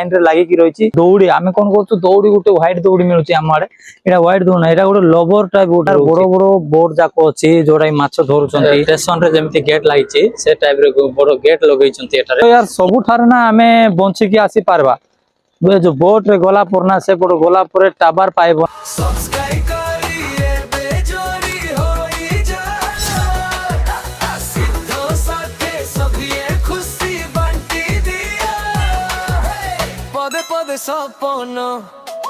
Line रे लागी की रहिछि दौड़ी आमे कोन करछु दौड़ी गुटे व्हाइट दौड़ी मिलुछि हम आडे एटा व्हाइट दौड़ ना एटा गुटे लवर टाइप गुटे बड़ो बड़ो बोर्ड जाको अछि जोडा माछ धरुछन्ती स्टेशन रे जेमति गेट लागिछि से टाइप रे बड़ो गेट लगैछन्ती एटारे यार सबु थारे ना आमे बंची की आसी पारबा जो बोट रे गला परना से बड़ गला परे टावर पाइबो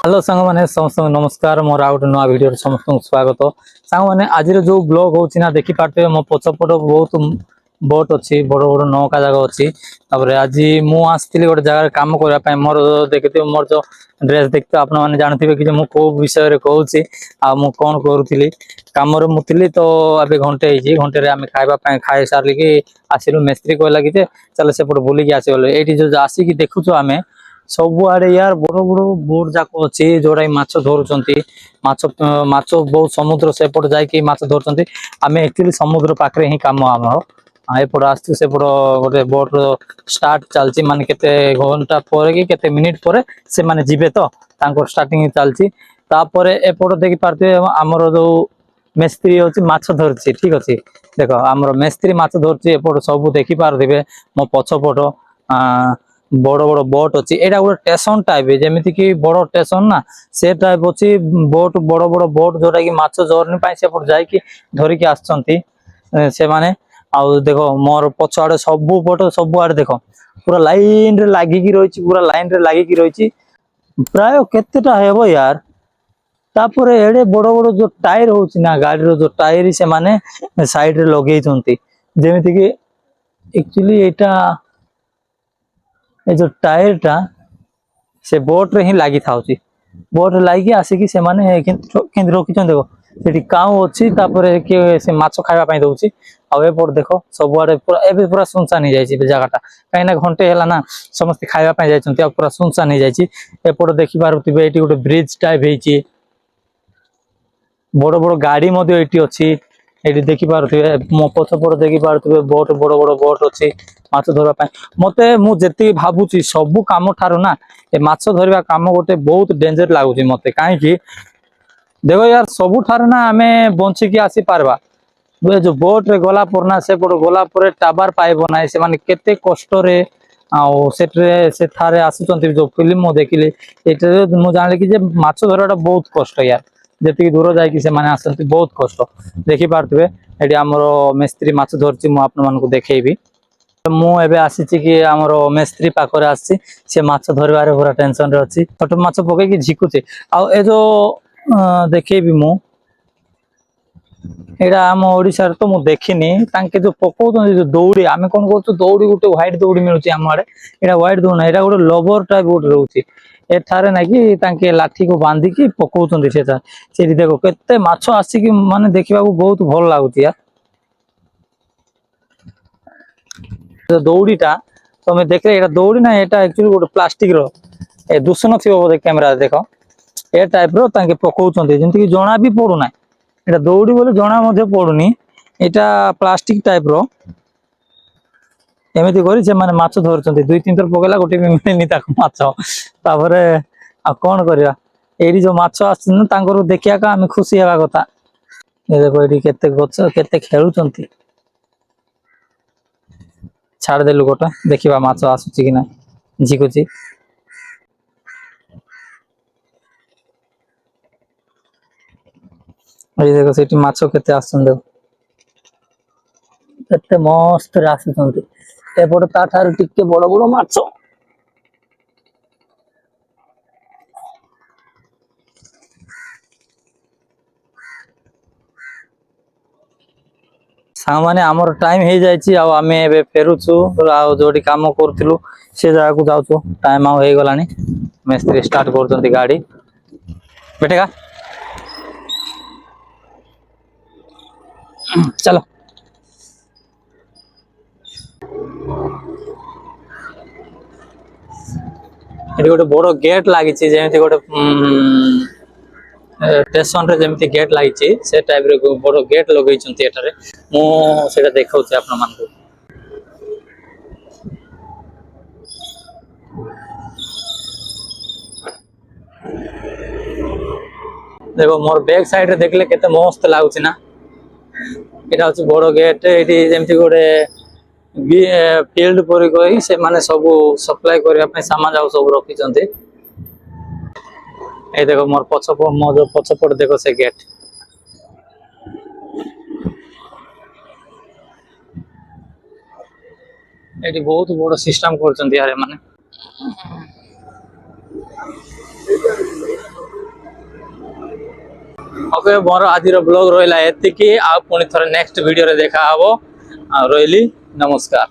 हेलो सांग माने समस्त नमस्कार मोर आउट नवा वीडियो रे समस्त स्वागत सांग माने आज रे जो ब्लॉग होछि ना देखि पाटे मो पछपट बहुत बोट अछि बड़ बड़ नौका जगह अछि तापरे आज मु आस्तिली गोटे जगह काम करबा पय मोर देखिते मोर जो ड्रेस देखते आपन माने जानथिबे कि मु को विषय रे कहूछि आ मु कोन करूथिली काम रे मुतिली तो अबे घंटे रे आमे खाइबा पय खाइ सारली कि आसिलु मिस्त्री कहला कि जे चल से पड बोली कि आसीबले एठी जो आसी कि देखुछो आमे सब आड़े यार बड़ बड़ बोट जाको अच्छी जोड़ा माछ धरुचंती माछ बहुत समुद्र सेपट जाइए माछ धरुचंती आमे एक्चुअली समुद्र पाखरे ही काम आमर एपट आसु सेपट गोटे बोट स्टार्ट चलची माने केते घंटा पर कि केते मिनिट पर से माने जिबे तो तांको स्टार्टिंग चलची तापर एपट देखि पारते हमर जो मिस्त्री होची माछ धरची ठीक अछि देखो हमर मिस्त्री माछ धरची एपट सब देखि पारदिबे मो पछपट बड़ बड़ बोट अच्छी एटा गोटे स्टेशन टाइप जेमिति कि बड़ स्टेशन ना से टाइप अच्छी बोट बड़ बड़ बोट जोटा कि माछ जर्नी पाई से पट जाई कि धरिकी आछंती से माने आ देखो मोर पछ आड़े सब बोट सब आड़े देखो पूरा लाइन रे लागि की रहिछि पूरा लाइन रे लागि की रहिछि प्राय केतेटा हेबो यार तापरे एडे बड़ बड़ जो टायर होछि ना गाड़ी रो जो टायर से माने साइड रे लगेइ छंती जेमिति कि एक्चुअली एटा ए जो टायर टा से बोट रे ही लागि थाउची बोट रे लागि आसी से माने केंद्र रखिछन देखो सेठी काउ अछि तापरे के से माछो खाइबा पय दउची आ ए पर देखो सब आड़े पूरा एबे पूरा सुनसान हो जाईची जगहटा काइना घंटे हला ना समस्त खाइबा पय जायछंती आ पूरा सुनसान हो जाईची एपड़ देखि पारुतिबे एठी गोटे ब्रिज टाइप हेची बड़ बड़ गाड़ी मध्ये एठी अछि एठी देखि पारुतिबे मो पछपड़ देखि पारुतिबे बोट बड़ बड़ बोट अछि माछ धरबा पय मते मु जेति भाबुची सब काम ठारो ना ए माछ धरबा काम गोटे बहुत डेंजर लागुची मते काहे कि देखो यार सब ठारो ना आमे बंची की आसी पारबा जो बोट रे गला परना से बड़ गला परे टावर पाइबो ना से माने केते कष्ट रे आ सेट्रे से थारे आसुचंती जो फिल्म मो देखिले एटे मु जानले कि जे माछ धरवाटा बहुत कष्ट यार जेति दूर जाय कि से माने आसंती बहुत कष्ट देखि पारतबे एडी हमरो मिस्त्री माछ धरची मु आपन मानको देखेबी मु एबे आसीची कि हमरो मिस्त्री पाखरे आसी से माछ धरबारे पूरा टेंशन रे अछि छोट माछ पके कि झिकुचे आ ए जो देखेबी मु एडा हम ओडिसा रे तो मु देखिनी तांके जो पकोउछन जो दौड़ी आमे कोन करछु दौड़ी गुटे व्हाइट दौड़ी मिलुची हम आडे एडा व्हाइट दौड़ ना एडा गुटे लवर टाइप गुटे रहउची एठारे ना कि तांके लाठी को बांधी की पकोउछन सेटा सेठी देखो केते माछ आसी कि माने देखिबा को बहुत भल लागुची यार जो दौड़ीटा तमे देखले एटा दौड़ी ना एटा एक्चुअली गोटे प्लास्टिक रो ए दूषण थिबो बोले कैमरा देखो ए टाइप रो तांके पकोउछन जेंति कि जणा भी पडु ना एटा दौड़ी बोले जणा मध्ये पडुनी एटा प्लास्टिक टाइप रो एमिति करी से माने माछ धरचंती दुई तीन थर पकेला गोटे भी मिलेनी ताको माछ तापरे आ कोन करिया एडी जो माछ आछन तांकर देखिया का हम खुशी हेबा कथा ए देखो एडी केते गछ केते खेलुचंती छाड़ देलु गोटा देखिबा माछ आसुची कि ना झिकुची ए देखो सेठी माछ केते आछन देखो केते मस्त रे आसुचंती एपट ता ठार टिके बड़ बड़ माछ सामाने हमर टाइम हे जायछि आ आमे एबे फेरुछु आ जोडी काम करथिलु से जगह को जाउछु टाइम आ हे गलानी मिस्त्री स्टार्ट करचंती गाड़ी बैठेगा चलो एटी गोटे बड़ गेट लागिछि जेमिति गोटे स्टेशन रे जेमिति गेट लागिछि से टाइप रे बड़ गेट लगैछंती एटारे मु सेटा देखाउछि आपन मानको देखो मोर बैक साइड रे देखले केते मस्त लागुछि ना। एटा होछि बड़ गेट एटी जेमति गोटे फील्ड परि कहि से माने सब सप्लाई करिया पे सामान जाउ सब रखि चंती। ए देखो मोर पछपट देखो से गेट एटी बहुत बड़ सिस्टम करचंती यार माने। ओके मोर आज ब्लॉग रहिला एतिकी आ पुनी थोर नेक्स्ट वीडियो रे देखा हबो। आ रोइली नमस्कार।